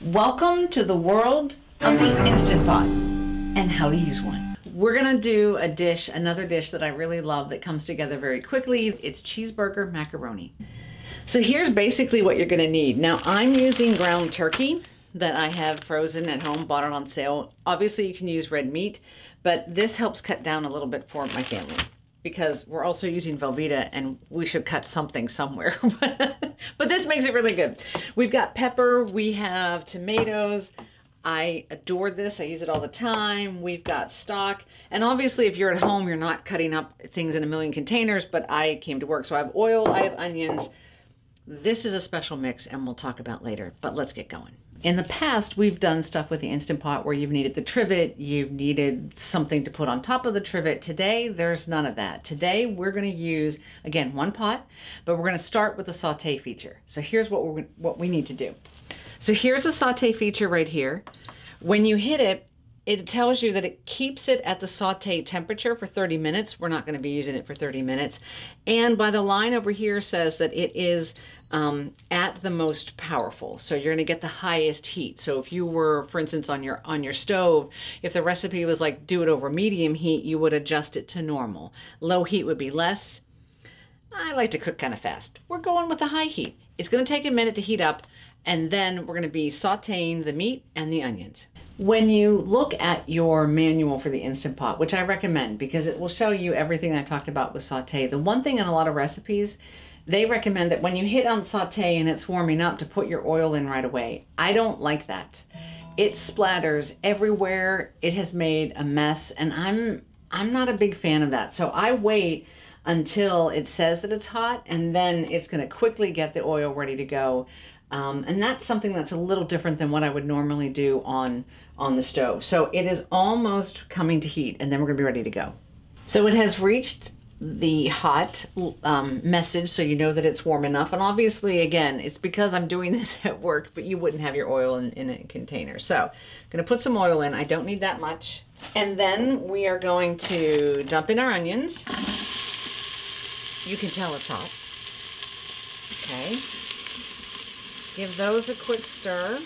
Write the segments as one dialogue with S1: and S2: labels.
S1: Welcome to the world of the Instant Pot and how to use one. We're gonna do a dish, another dish that I really love that comes together very quickly. It's cheeseburger macaroni. So here's basically what you're gonna need. Now I'm using ground turkey that I have frozen at home, bought it on sale. Obviously you can use red meat, but this helps cut down a little bit for my family because we're also using Velveeta and we should cut something somewhere. But this makes it really good. We've got pepper, we have tomatoes. I adore this, I use it all the time. We've got stock. And obviously if you're at home, you're not cutting up things in a million containers, but I came to work. So I have oil, I have onions. This is a special mix and we'll talk about later, but let's get going. In the past, we've done stuff with the Instant Pot where you've needed the trivet, you've needed something to put on top of the trivet. Today, there's none of that. Today, we're gonna use, again, one pot, but we're gonna start with the saute feature. So here's what we need to do. So here's the saute feature right here. When you hit it, it tells you that it keeps it at the saute temperature for 30 minutes. We're not gonna be using it for 30 minutes. And by the line over here says that it is at the most powerful. So you're gonna get the highest heat. So if you were, for instance, on your stove, if the recipe was like do it over medium heat, you would adjust it to normal. Low heat would be less. I like to cook kind of fast. We're going with the high heat. It's gonna take a minute to heat up, and then we're gonna be sauteing the meat and the onions. When you look at your manual for the Instant Pot, which I recommend because it will show you everything I talked about with saute, the one thing in a lot of recipes, they recommend that when you hit on saute and it's warming up to put your oil in right away. I don't like that. It splatters everywhere. It has made a mess and I'm not a big fan of that. So I wait until it says that it's hot and then it's gonna quickly get the oil ready to go. And that's something that's a little different than what I would normally do on the stove. So it is almost coming to heat and then we're gonna be ready to go. So it has reached the hot message, so you know that it's warm enough. And obviously, again, it's because I'm doing this at work, but you wouldn't have your oil in a container. So I'm gonna put some oil in. I don't need that much. And then we are going to dump in our onions. You can tell it's hot. Okay. Give those a quick stir.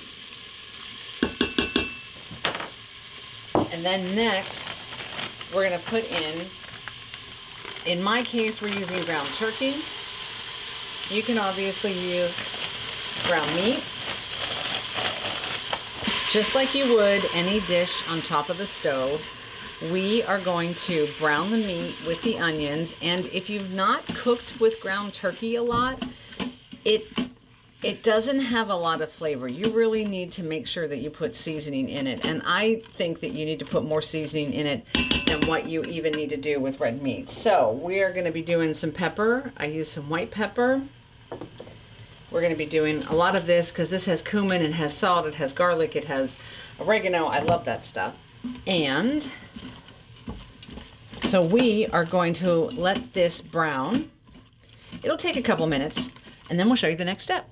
S1: And then next, we're gonna put in my case, we're using ground turkey. You can obviously use ground meat. Just like you would any dish on top of the stove, we are going to brown the meat with the onions. And if you've not cooked with ground turkey a lot, it doesn't have a lot of flavor. You really need to make sure that you put seasoning in it. And I think that you need to put more seasoning in it than what you even need to do with red meat. So we are gonna be doing some pepper. I use some white pepper. We're gonna be doing a lot of this because this has cumin, it has salt, it has garlic, it has oregano. I love that stuff. And so we are going to let this brown. It'll take a couple minutes and then we'll show you the next step.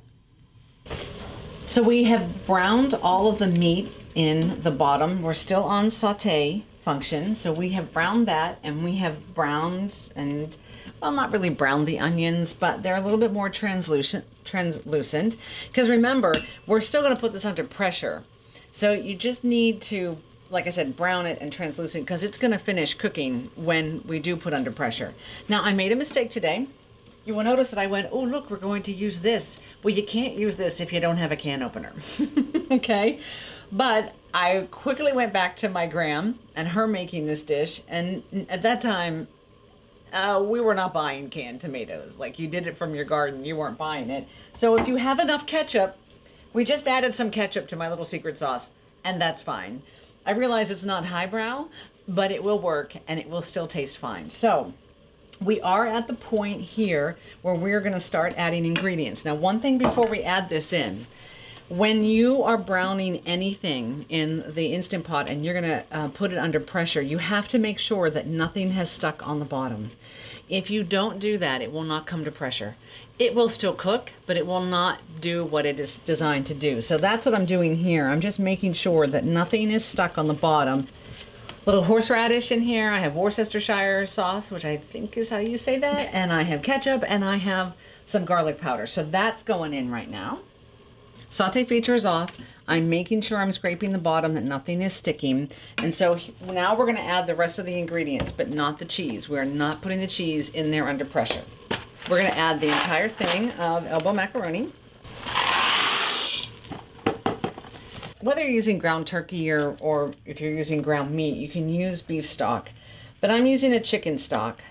S1: So we have browned all of the meat in the bottom. We're still on saute function. So we have browned that and we have browned and, well, not really browned the onions, but they're a little bit more translucent. Because remember, we're still gonna put this under pressure. So you just need to, like I said, brown it and translucent because it's gonna finish cooking when we do put under pressure. Now I made a mistake today. You will notice that I went, oh, look, we're going to use this. Well, you can't use this if you don't have a can opener, okay? But I quickly went back to my gram and her making this dish. And at that time, we were not buying canned tomatoes. Like you did it from your garden, you weren't buying it. So if you have enough ketchup, we just added some ketchup to my little secret sauce and that's fine. I realize it's not highbrow, but it will work and it will still taste fine. So we are at the point here where we're gonna start adding ingredients. Now, one thing before we add this in, when you are browning anything in the Instant Pot and you're gonna put it under pressure, you have to make sure that nothing has stuck on the bottom. If you don't do that, it will not come to pressure. It will still cook, but it will not do what it is designed to do. So that's what I'm doing here. I'm just making sure that nothing is stuck on the bottom. Little horseradish in here. I have Worcestershire sauce, which I think is how you say that. And I have ketchup and I have some garlic powder. So that's going in right now. Saute feature is off. I'm making sure I'm scraping the bottom, that nothing is sticking. And so now we're gonna add the rest of the ingredients, but not the cheese. We're not putting the cheese in there under pressure. We're gonna add the entire thing of elbow macaroni. Whether you're using ground turkey or if you're using ground meat, you can use beef stock, but I'm using a chicken stock.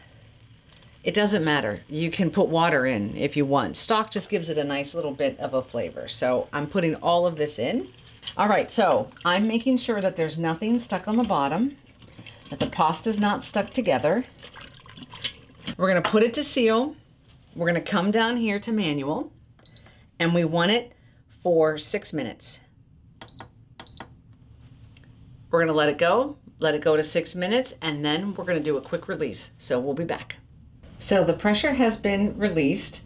S1: It doesn't matter. You can put water in if you want. Stock just gives it a nice little bit of a flavor. So I'm putting all of this in. All right, so I'm making sure that there's nothing stuck on the bottom, that the pasta's not stuck together. We're gonna put it to seal. We're gonna come down here to manual, and we want it for 6 minutes. We're gonna let it go to 6 minutes, and then we're gonna do a quick release. So we'll be back. So the pressure has been released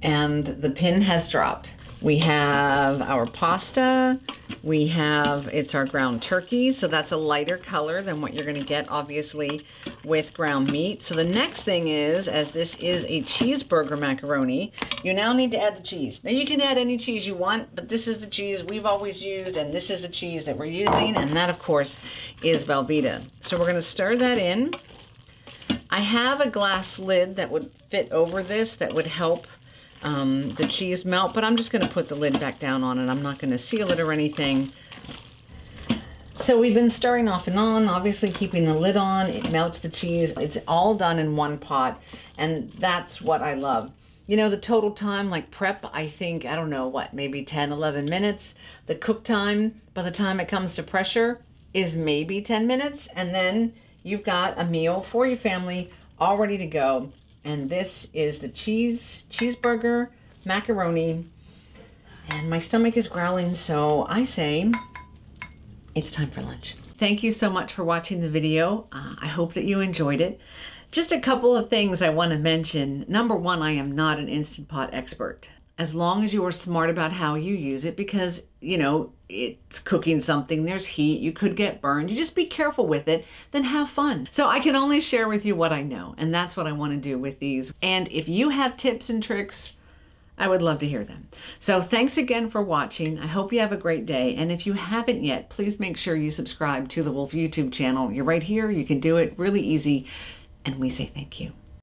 S1: and the pin has dropped. We have our pasta, it's our ground turkey, so that's a lighter color than what you're gonna get obviously with ground meat. So the next thing is, as this is a cheeseburger macaroni, you now need to add the cheese. Now you can add any cheese you want, but this is the cheese we've always used, and this is the cheese that we're using, and that of course is Velveeta. So we're gonna stir that in. I have a glass lid that would fit over this that would help the cheese melt, but I'm just going to put the lid back down on it. I'm not going to seal it or anything. So we've been stirring off and on, obviously keeping the lid on. It melts the cheese. It's all done in one pot, and that's what I love. You know, the total time, like prep, I think, I don't know what, maybe 10, 11 minutes. The cook time, by the time it comes to pressure, is maybe 10 minutes, and then you've got a meal for your family all ready to go. And this is the cheeseburger macaroni. And my stomach is growling, so I say it's time for lunch. Thank you so much for watching the video. I hope that you enjoyed it. Just a couple of things I want to mention. Number one, I am not an Instant Pot expert. As long as you are smart about how you use it, because, you know, it's cooking something, there's heat, you could get burned. You just be careful with it, then have fun. So I can only share with you what I know, and that's what I want to do with these. And if you have tips and tricks, I would love to hear them. So thanks again for watching. I hope you have a great day. And if you haven't yet, please make sure you subscribe to the Wolf YouTube channel. You're right here, you can do it really easy, and we say thank you.